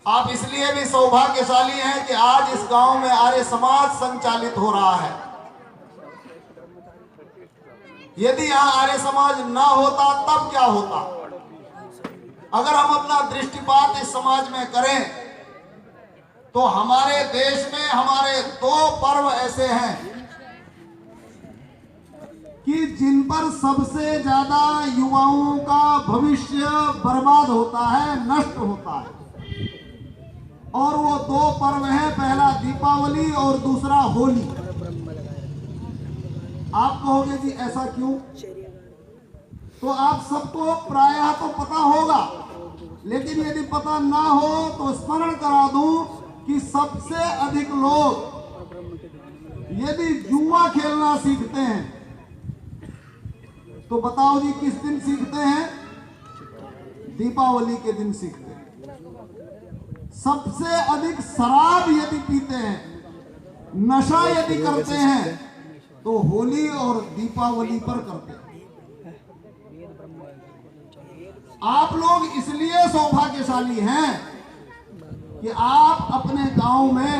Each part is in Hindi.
आप इसलिए भी सौभाग्यशाली हैं कि आज इस गांव में आर्य समाज संचालित हो रहा है। यदि यहाँ आर्य समाज ना होता तब क्या होता? अगर हम अपना दृष्टिपात इस समाज में करें तो हमारे देश में हमारे दो पर्व ऐसे हैं कि जिन पर सबसे ज्यादा युवाओं का भविष्य बर्बाद होता है, नष्ट होता है। और वो दो पर्व हैं, पहला दीपावली और दूसरा होली। आप कहोगे जी ऐसा क्यों? तो आप सबको प्रायः तो पता होगा, लेकिन यदि पता ना हो तो स्मरण करा दूं कि सबसे अधिक लोग यदि जुआ खेलना सीखते हैं तो बताओ जी किस दिन सीखते हैं? दीपावली के दिन सीखते हैं। सबसे अधिक शराब यदि पीते हैं, नशा यदि करते हैं तो होली और दीपावली पर करते हैं। आप लोग इसलिए सौभाग्यशाली हैं कि आप अपने गांव में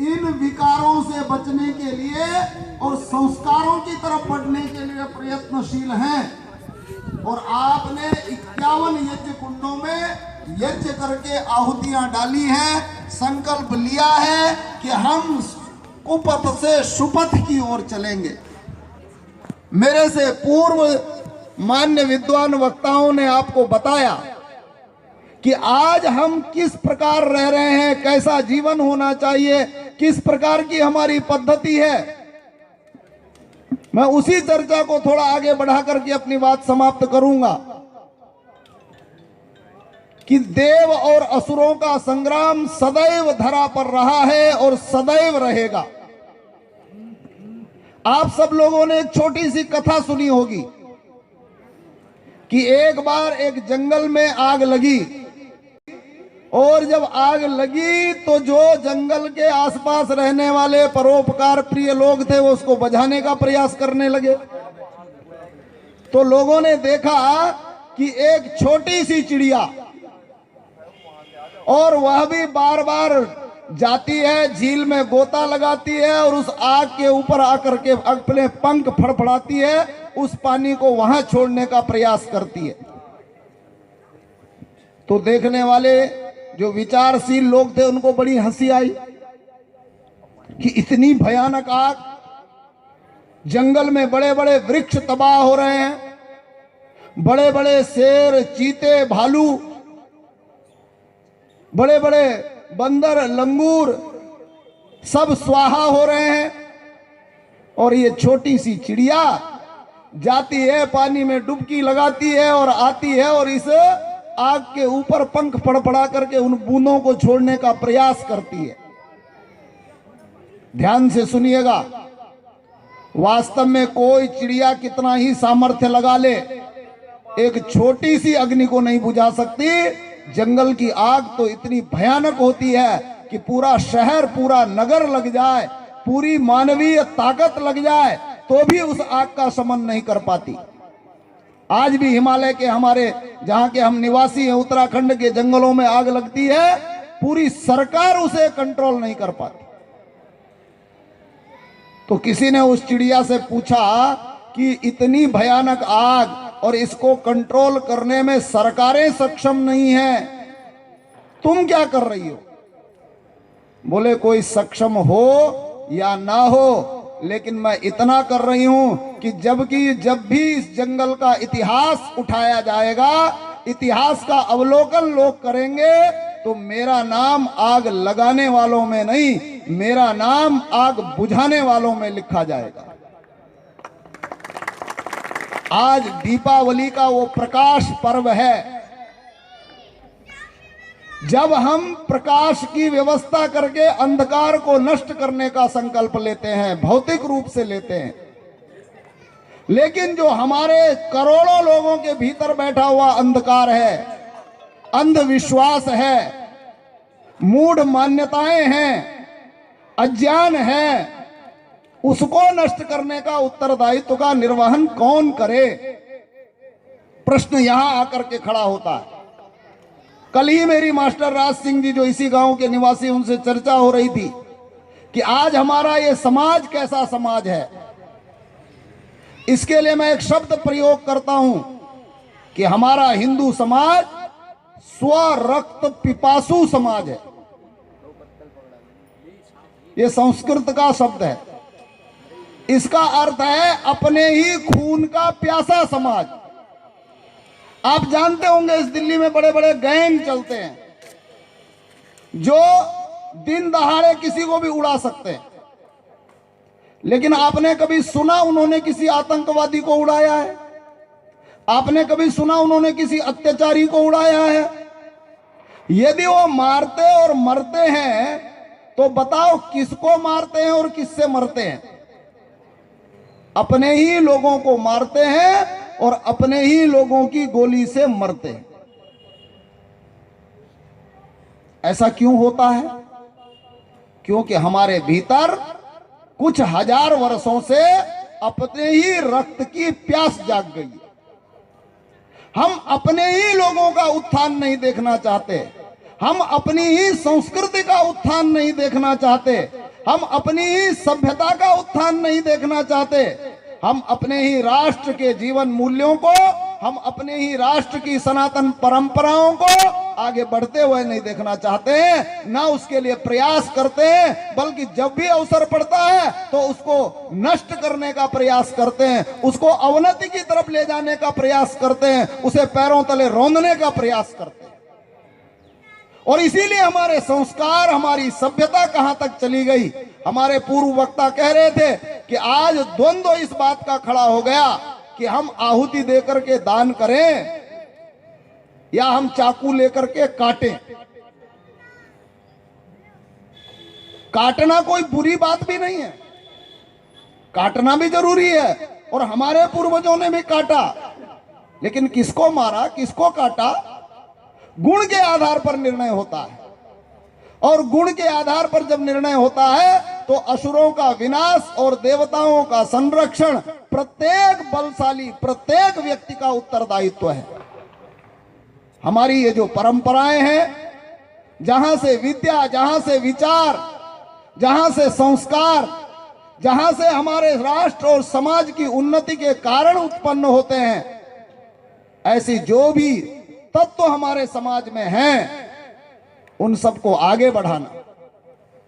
इन विकारों से बचने के लिए और संस्कारों की तरफ बढ़ने के लिए प्रयत्नशील हैं। और आपने 51 यज्ञ कुंडों में यज्ञ करके आहुतियां डाली हैं, संकल्प लिया है कि हम कुपथ से सुपथ की ओर चलेंगे। मेरे से पूर्व मान्य विद्वान वक्ताओं ने आपको बताया कि आज हम किस प्रकार रह रहे हैं, कैसा जीवन होना चाहिए, किस प्रकार की हमारी पद्धति है। मैं उसी चर्चा को थोड़ा आगे बढ़ा करके अपनी बात समाप्त करूंगा कि देव और असुरों का संग्राम सदैव धरा पर रहा है और सदैव रहेगा। आप सब लोगों ने एक छोटी सी कथा सुनी होगी कि एक बार एक जंगल में आग लगी, और जब आग लगी तो जो जंगल के आसपास रहने वाले परोपकार प्रिय लोग थे वो उसको बुझाने का प्रयास करने लगे। तो लोगों ने देखा कि एक छोटी सी चिड़िया, और वह भी बार बार जाती है, झील में गोता लगाती है और उस आग के ऊपर आकर के अपने पंख फड़फड़ाती है, उस पानी को वहां छोड़ने का प्रयास करती है। तो देखने वाले जो विचारशील लोग थे उनको बड़ी हंसी आई कि इतनी भयानक आग, जंगल में बड़े बड़े वृक्ष तबाह हो रहे हैं, बड़े बड़े शेर, चीते, भालू, बड़े बड़े बंदर, लंगूर सब स्वाहा हो रहे हैं, और ये छोटी सी चिड़िया जाती है, पानी में डुबकी लगाती है और आती है और इस आग के ऊपर पंख फड़फड़ा करके उन बूंदों को छोड़ने का प्रयास करती है। ध्यान से सुनिएगा, वास्तव में कोई चिड़िया कितना ही सामर्थ्य लगा ले, एक छोटी सी अग्नि को नहीं बुझा सकती। जंगल की आग तो इतनी भयानक होती है कि पूरा शहर, पूरा नगर लग जाए, पूरी मानवीय ताकत लग जाए तो भी उस आग का शमन नहीं कर पाती। आज भी हिमालय के हमारे जहां के हम निवासी हैं, उत्तराखंड के जंगलों में आग लगती है, पूरी सरकार उसे कंट्रोल नहीं कर पाती। तो किसी ने उस चिड़िया से पूछा कि इतनी भयानक आग और इसको कंट्रोल करने में सरकारें सक्षम नहीं है, तुम क्या कर रही हो? बोले कोई सक्षम हो या ना हो, लेकिन मैं इतना कर रही हूं कि जब भी इस जंगल का इतिहास उठाया जाएगा, इतिहास का अवलोकन लोग करेंगे, तो मेरा नाम आग लगाने वालों में नहीं, मेरा नाम आग बुझाने वालों में लिखा जाएगा। आज दीपावली का वो प्रकाश पर्व है जब हम प्रकाश की व्यवस्था करके अंधकार को नष्ट करने का संकल्प लेते हैं, भौतिक रूप से लेते हैं। लेकिन जो हमारे करोड़ों लोगों के भीतर बैठा हुआ अंधकार है, अंधविश्वास है, मूढ़ मान्यताएं हैं, अज्ञान है, उसको नष्ट करने का उत्तरदायित्व का निर्वहन कौन करे? प्रश्न यहां आकर के खड़ा होता है। कल ही मेरी मास्टर राज सिंह जी जो इसी गांव के निवासी, उनसे चर्चा हो रही थी कि आज हमारा ये समाज कैसा समाज है। इसके लिए मैं एक शब्द प्रयोग करता हूं कि हमारा हिंदू समाज स्वरक्त पिपासु समाज है। ये संस्कृत का शब्द है। इसका अर्थ है अपने ही खून का प्यासा समाज। आप जानते होंगे इस दिल्ली में बड़े बड़े गैंग चलते हैं जो दिन दहाड़े किसी को भी उड़ा सकते हैं, लेकिन आपने कभी सुना उन्होंने किसी आतंकवादी को उड़ाया है? आपने कभी सुना उन्होंने किसी अत्याचारी को उड़ाया है? यदि वो मारते और मरते हैं तो बताओ किसको मारते हैं और किससे मरते हैं? अपने ही लोगों को मारते हैं और अपने ही लोगों की गोली से मरते हैं। ऐसा क्यों होता है? क्योंकि हमारे भीतर कुछ हजार वर्षों से अपने ही रक्त की प्यास जाग गई है। हम अपने ही लोगों का उत्थान नहीं देखना चाहते, हम अपनी ही संस्कृति का उत्थान नहीं देखना चाहते, हम अपनी ही सभ्यता का उत्थान नहीं देखना चाहते, हम अपने ही राष्ट्र के जीवन मूल्यों को, हम अपने ही राष्ट्र की सनातन परंपराओं को आगे बढ़ते हुए नहीं देखना चाहते हैं, ना उसके लिए प्रयास करते हैं, बल्कि जब भी अवसर पड़ता है तो उसको नष्ट करने का प्रयास करते हैं, उसको अवनति की तरफ ले जाने का प्रयास करते हैं, उसे पैरों तले रौंदने का प्रयास करते हैं। और इसीलिए हमारे संस्कार, हमारी सभ्यता कहां तक चली गई। हमारे पूर्व वक्ता कह रहे थे कि आज द्वंद्व इस बात का खड़ा हो गया कि हम आहुति देकर के दान करें या हम चाकू लेकर के काटें। काटना कोई बुरी बात भी नहीं है, काटना भी जरूरी है, और हमारे पूर्वजों ने भी काटा, लेकिन किसको मारा, किसको काटा, गुण के आधार पर निर्णय होता है। और गुण के आधार पर जब निर्णय होता है तो असुरों का विनाश और देवताओं का संरक्षण प्रत्येक बलशाली, प्रत्येक व्यक्ति का उत्तरदायित्व है। हमारी ये जो परंपराएं हैं, जहां से विद्या, जहां से विचार, जहां से संस्कार, जहां से हमारे राष्ट्र और समाज की उन्नति के कारण उत्पन्न होते हैं, ऐसी जो भी तत्व हमारे समाज में हैं, उन सबको आगे बढ़ाना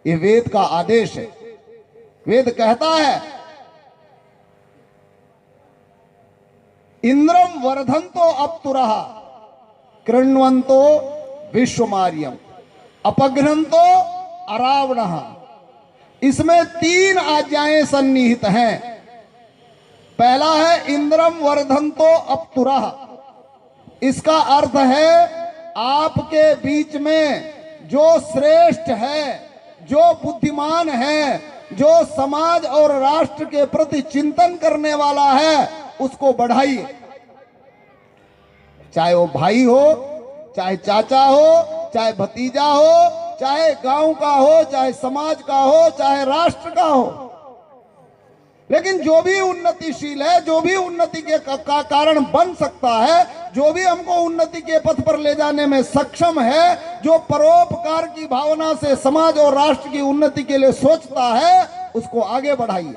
ये वेद का आदेश है। वेद कहता है इंद्रम वर्धन्तो अप्तुरः कृण्वन्तो विश्वमार्यम अपघ्नन्तो अरावणः। इसमें 3 आज्ञाएं सन्निहित हैं। पहला है इंद्रम वर्धन्तो अप्तुरः। इसका अर्थ है आपके बीच में जो श्रेष्ठ है, जो बुद्धिमान है, जो समाज और राष्ट्र के प्रति चिंतन करने वाला है, उसको बढ़ाइए। चाहे वो भाई हो, चाहे चाचा हो, चाहे भतीजा हो, चाहे गांव का हो, चाहे समाज का हो, चाहे राष्ट्र का हो। लेकिन जो भी उन्नतिशील है, जो भी उन्नति के का कारण बन सकता है, जो भी हमको उन्नति के पथ पर ले जाने में सक्षम है, जो परोपकार की भावना से समाज और राष्ट्र की उन्नति के लिए सोचता है, उसको आगे बढ़ाइए।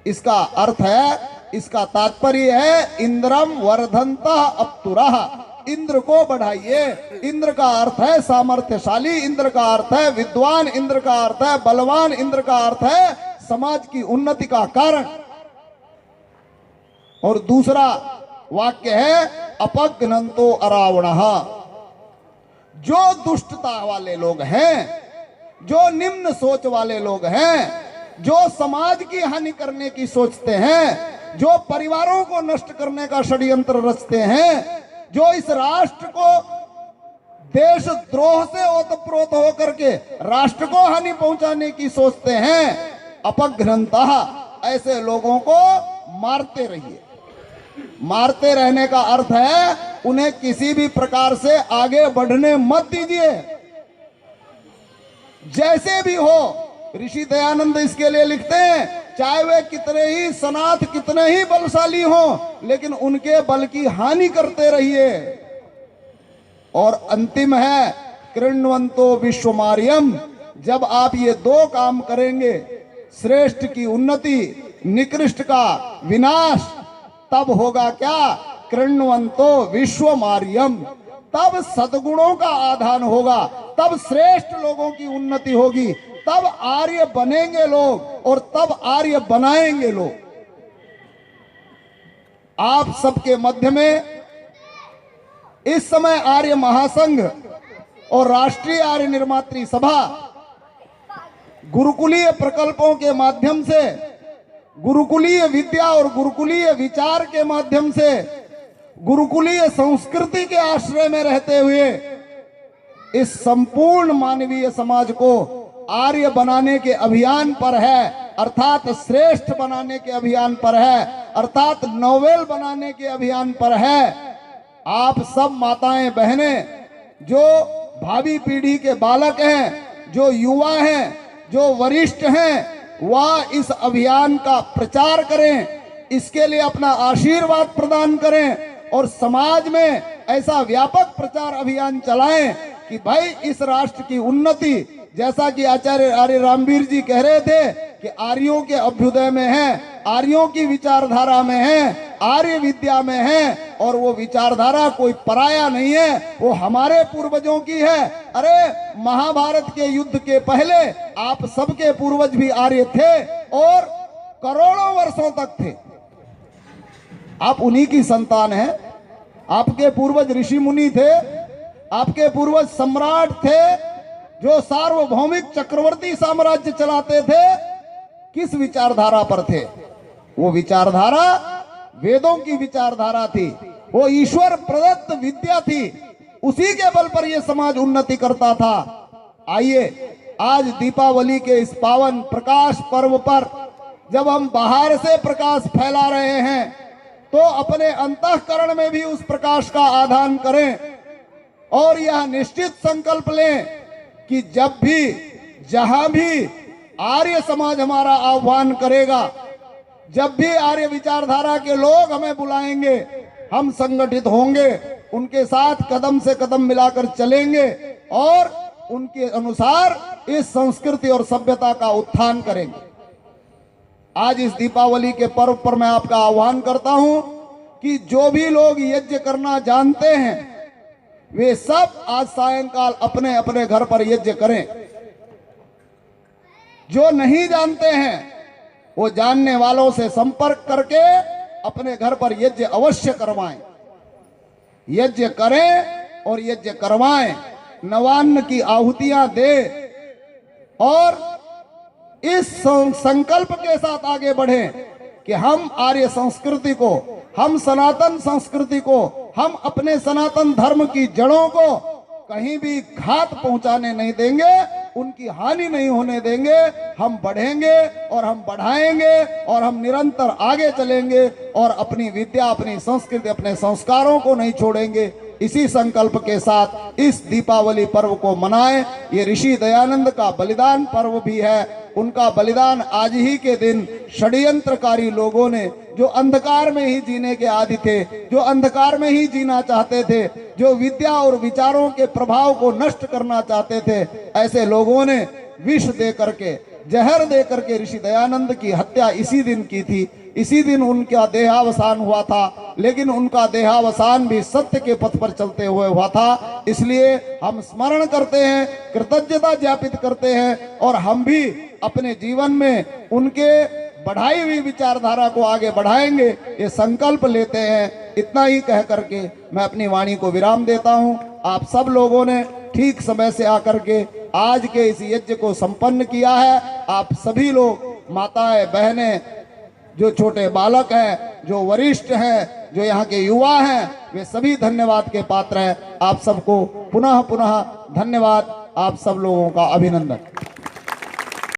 इसका अर्थ है, इसका तात्पर्य है इंद्रम वर्धन्तः अप्तुरः। इंद्र को बढ़ाइए। इंद्र का अर्थ है सामर्थ्यशाली, इंद्र का अर्थ है विद्वान, इंद्र का अर्थ है बलवान, इंद्र का अर्थ है समाज की उन्नति का कारण। और दूसरा वाक्य है अपघ्नन्तो अरावणः। जो दुष्टता वाले लोग हैं, जो निम्न सोच वाले लोग हैं, जो समाज की हानि करने की सोचते हैं, जो परिवारों को नष्ट करने का षड्यंत्र रचते हैं, जो इस राष्ट्र को देश द्रोह से ओतप्रोत होकर के राष्ट्र को हानि पहुंचाने की सोचते हैं, अपघ्नन्तः, ऐसे लोगों को मारते रहिए। मारते रहने का अर्थ है उन्हें किसी भी प्रकार से आगे बढ़ने मत दीजिए। जैसे भी हो, ऋषि दयानंद इसके लिए लिखते हैं, चाहे वे कितने ही सनाथ, कितने ही बलशाली हों, लेकिन उनके बल की हानि करते रहिए। और अंतिम है कृण्वंतो विश्वमार्यम। जब आप ये दो काम करेंगे, श्रेष्ठ की उन्नति, निकृष्ट का विनाश, तब होगा क्या? कृण्वंतो विश्वमार्यम। तब सद्गुणों का आधान होगा, तब श्रेष्ठ लोगों की उन्नति होगी, तब आर्य बनेंगे लोग और तब आर्य बनाएंगे लोग। आप सबके मध्य में इस समय आर्य महासंघ और राष्ट्रीय आर्य निर्मात्री सभा गुरुकुलीय प्रकल्पों के माध्यम से, गुरुकुलीय विद्या और गुरुकुलीय विचार के माध्यम से, गुरुकुलीय संस्कृति के आश्रय में रहते हुए इस संपूर्ण मानवीय समाज को आर्य बनाने के अभियान पर है, अर्थात श्रेष्ठ बनाने के अभियान पर है, अर्थात नोबेल बनाने के अभियान पर है। आप सब माताएं बहनें, जो भावी पीढ़ी के बालक हैं, जो युवा हैं, जो वरिष्ठ हैं, वह इस अभियान का प्रचार करें, इसके लिए अपना आशीर्वाद प्रदान करें और समाज में ऐसा व्यापक प्रचार अभियान चलाएं कि भाई इस राष्ट्र की उन्नति, जैसा कि आचार्य आर्य रामवीर जी कह रहे थे कि आर्यों के अभ्युदय में है, आर्यों की विचारधारा में है, आर्य विद्या में है, और वो विचारधारा कोई पराया नहीं है, वो हमारे पूर्वजों की है। अरे महाभारत के युद्ध के पहले आप सबके पूर्वज भी आर्य थे और करोड़ों वर्षों तक थे। आप उन्हीं की संतान हैं। आपके पूर्वज ऋषि मुनि थे, आपके पूर्वज सम्राट थे जो सार्वभौमिक चक्रवर्ती साम्राज्य चलाते थे। किस विचारधारा पर थे? वो विचारधारा वेदों की विचारधारा थी, वो ईश्वर प्रदत्त विद्या थी, उसी के बल पर यह समाज उन्नति करता था। आइए आज दीपावली के इस पावन प्रकाश पर्व पर जब हम बाहर से प्रकाश फैला रहे हैं तो अपने अंतःकरण में भी उस प्रकाश का आधान करें और यह निश्चित संकल्प लें कि जब भी जहां भी आर्य समाज हमारा आह्वान करेगा, जब भी आर्य विचारधारा के लोग हमें बुलाएंगे, हम संगठित होंगे, उनके साथ कदम से कदम मिलाकर चलेंगे और उनके अनुसार इस संस्कृति और सभ्यता का उत्थान करेंगे। आज इस दीपावली के पर्व पर मैं आपका आह्वान करता हूं कि जो भी लोग यज्ञ करना जानते हैं वे सब आज सायंकाल अपने अपने घर पर यज्ञ करें। जो नहीं जानते हैं वो जानने वालों से संपर्क करके अपने घर पर यज्ञ अवश्य करवाएं। यज्ञ करें और यज्ञ करवाएं, नवान्न की आहुतियां दें और इस संकल्प के साथ आगे बढ़ें कि हम आर्य संस्कृति को, हम सनातन संस्कृति को, हम अपने सनातन धर्म की जड़ों को कहीं भी घात पहुंचाने नहीं देंगे, उनकी हानि नहीं होने देंगे। हम बढ़ेंगे और हम बढ़ाएंगे और हम निरंतर आगे चलेंगे और अपनी विद्या, अपनी संस्कृति, अपने संस्कारों को नहीं छोड़ेंगे। इसी संकल्प के साथ इस दीपावली पर्व को मनाएं। ये ऋषि दयानंद का बलिदान पर्व भी है। उनका बलिदान आज ही के दिन षड्यंत्रकारी लोगों ने, जो अंधकार में ही जीने के आदी थे, जो अंधकार में ही जीना चाहते थे, जो विद्या और विचारों के प्रभाव को नष्ट करना चाहते थे, ऐसे लोगों ने विष दे करके, जहर दे करके ऋषि दयानंद की हत्या इसी दिन की थी। इसी दिन उनका देहावसान हुआ था, लेकिन उनका देहावसान भी सत्य के पथ पर चलते हुए हुआ था। इसलिए हम स्मरण करते हैं, कृतज्ञता ज्ञापित करते हैं और हम भी अपने जीवन में उनके बढ़ाई हुई विचारधारा को आगे बढ़ाएंगे, ये संकल्प लेते हैं। इतना ही कह करके मैं अपनी वाणी को विराम देता हूं। आप सब लोगों ने ठीक समय से आकर के आज के इस यज्ञ को संपन्न किया है। आप सभी लोग, माताएं बहनें, जो छोटे बालक हैं, जो वरिष्ठ हैं, जो यहाँ के युवा हैं, वे सभी धन्यवाद के पात्र हैं। आप सबको पुनः पुनः धन्यवाद। आप सब लोगों का अभिनंदन।